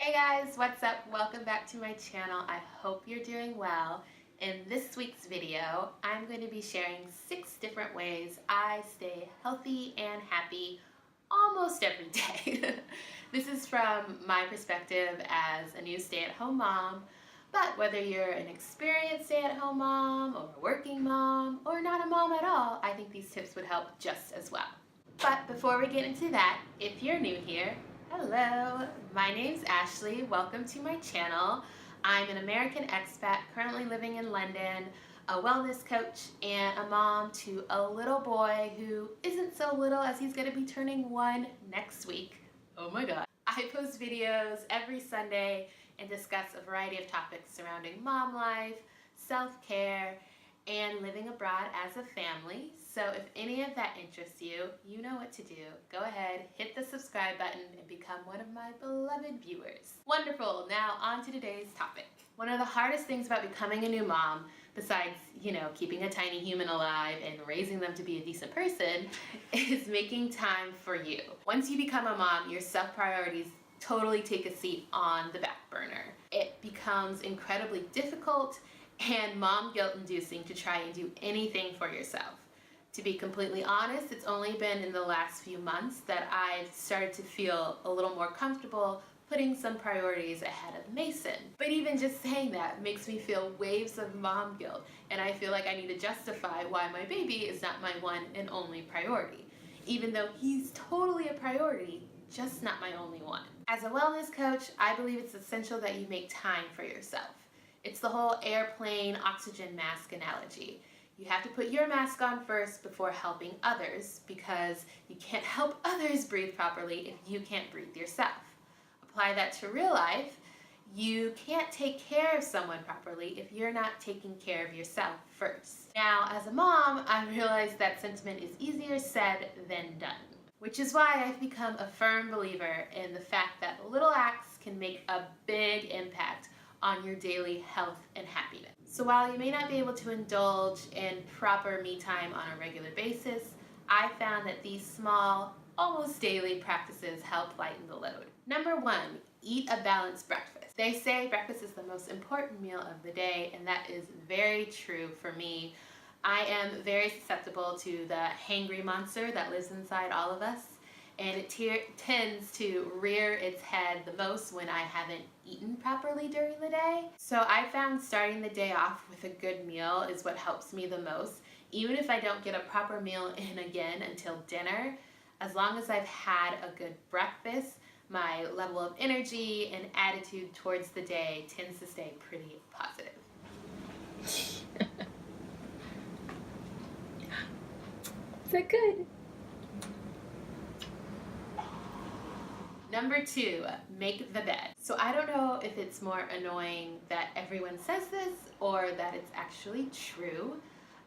Hey guys, what's up? Welcome back to my channel. I hope you're doing well. In this week's video, I'm going to be sharing 6 different ways I stay healthy and happy almost every day. This is from my perspective as a new stay-at-home mom, but whether you're an experienced stay-at-home mom or a working mom or not a mom at all, I think these tips would help just as well. But before we get into that, if you're new here, hello, my name's Ashley. Welcome to my channel. I'm an American expat currently living in London, a wellness coach, and a mom to a little boy who isn't so little as he's going to be turning 1 next week. Oh my god. I post videos every Sunday and discuss a variety of topics surrounding mom life, self-care, and living abroad as a family. So if any of that interests you, you know what to do. Go ahead, hit the subscribe button and become one of my beloved viewers. Wonderful, now on to today's topic. One of the hardest things about becoming a new mom, besides, keeping a tiny human alive and raising them to be a decent person, is making time for you. Once you become a mom, your self-priorities totally take a seat on the back burner. It becomes incredibly difficult and mom guilt inducing to try and do anything for yourself. To be completely honest, it's only been in the last few months that I've started to feel a little more comfortable putting some priorities ahead of Mason. But even just saying that makes me feel waves of mom guilt, and I feel like I need to justify why my baby is not my one and only priority, even though he's totally a priority, just not my only one. As a wellness coach, I believe it's essential that you make time for yourself. It's the whole airplane oxygen mask analogy. You have to put your mask on first before helping others, because you can't help others breathe properly if you can't breathe yourself. Apply that to real life. You can't take care of someone properly if you're not taking care of yourself first. Now, as a mom, I realize that sentiment is easier said than done, which is why I've become a firm believer in the fact that little acts can make a big impact on your daily health and happiness. So while you may not be able to indulge in proper me time on a regular basis, I found that these small, almost daily practices help lighten the load. Number 1, eat a balanced breakfast. They say breakfast is the most important meal of the day, and that is very true for me. I am very susceptible to the hangry monster that lives inside all of us, and it tends to rear its head the most when I haven't eaten properly during the day. So I found starting the day off with a good meal is what helps me the most. Even if I don't get a proper meal in again until dinner, as long as I've had a good breakfast, my level of energy and attitude towards the day tends to stay pretty positive. Is that good? Number 2, make the bed. So I don't know if it's more annoying that everyone says this or that it's actually true.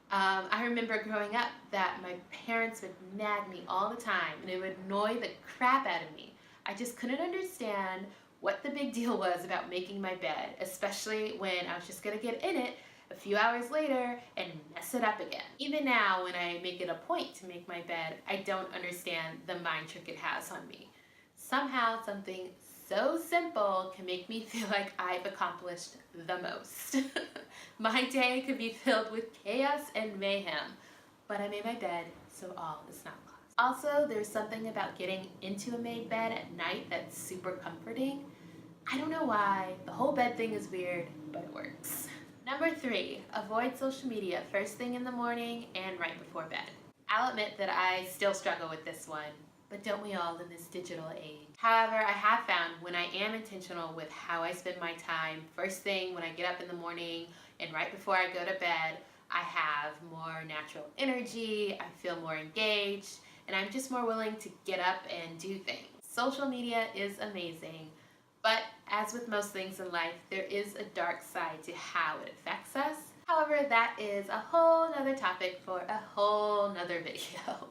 I remember growing up that my parents would nag me all the time, and it would annoy the crap out of me. I just couldn't understand what the big deal was about making my bed, especially when I was just gonna get in it a few hours later and mess it up again. Even now, when I make it a point to make my bed, I don't understand the mind trick it has on me. Somehow something so simple can make me feel like I've accomplished the most. My day could be filled with chaos and mayhem, but I made my bed, so all is not lost. Also, there's something about getting into a made bed at night that's super comforting. I don't know why, the whole bed thing is weird, but it works. Number 3, avoid social media first thing in the morning and right before bed. I'll admit that I still struggle with this one, but don't we all in this digital age? However, I have found when I am intentional with how I spend my time, first thing when I get up in the morning and right before I go to bed, I have more natural energy, I feel more engaged, and I'm just more willing to get up and do things. Social media is amazing, but as with most things in life, there is a dark side to how it affects us. However, that is a whole nother topic for a whole nother video.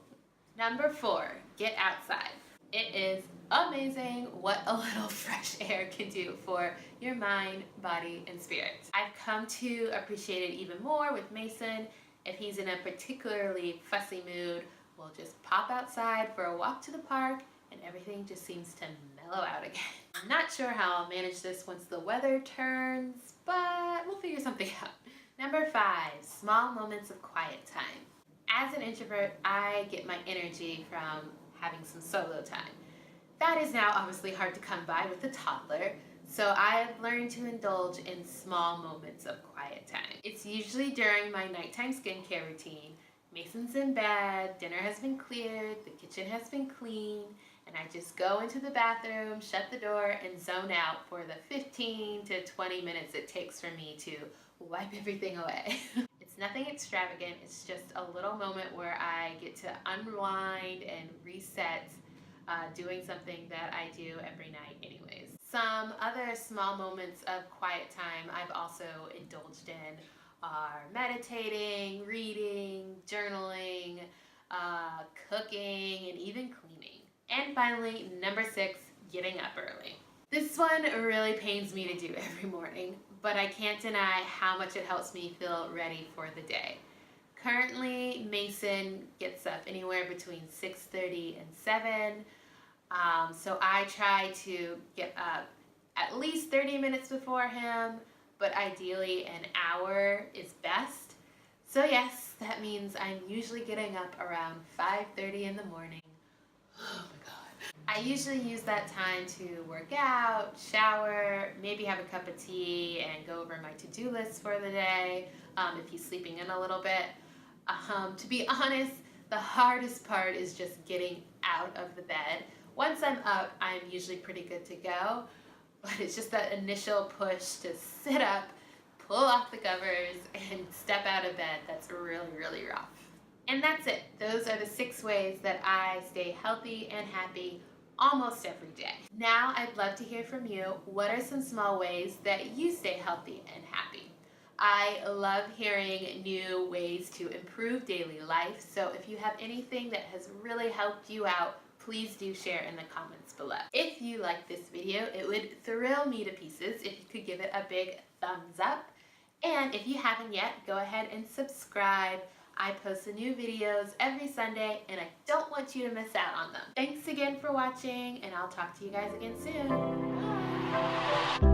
Number 4, get outside. It is amazing what a little fresh air can do for your mind, body, and spirit. I've come to appreciate it even more with Mason. If he's in a particularly fussy mood, we'll just pop outside for a walk to the park and everything just seems to mellow out again. I'm not sure how I'll manage this once the weather turns, but we'll figure something out. Number 5, small moments of quiet time. As an introvert, I get my energy from having some solo time. That is now obviously hard to come by with a toddler, so I have learned to indulge in small moments of quiet time. It's usually during my nighttime skincare routine. Mason's in bed, dinner has been cleared, the kitchen has been cleaned, and I just go into the bathroom, shut the door, and zone out for the 15 to 20 minutes it takes for me to wipe everything away. It's nothing extravagant, it's just a little moment where I get to unwind and reset doing something that I do every night anyways. Some other small moments of quiet time I've also indulged in are meditating, reading, journaling, cooking, and even cleaning. And finally, number 6, getting up early. This one really pains me to do every morning, but I can't deny how much it helps me feel ready for the day. Currently, Mason gets up anywhere between 6:30 and 7, so I try to get up at least 30 minutes before him, but ideally an hour is best. So yes, that means I'm usually getting up around 5:30 in the morning. Oh my God. I usually use that time to work out, shower, maybe have a cup of tea and go over my to-do list for the day, if he's sleeping in a little bit. To be honest, the hardest part is just getting out of the bed. Once I'm up, I'm usually pretty good to go, but it's just that initial push to sit up, pull off the covers, and step out of bed that's really, really rough. And that's it. Those are the 6 ways that I stay healthy and happy almost every day. Now I'd love to hear from you. What are some small ways that you stay healthy and happy? I love hearing new ways to improve daily life, so if you have anything that has really helped you out, please do share in the comments below. If you like this video, it would thrill me to pieces if you could give it a big thumbs up. And if you haven't yet, go ahead and subscribe. I post the new videos every Sunday, and I don't want you to miss out on them. Thanks again for watching, and I'll talk to you guys again soon. Bye!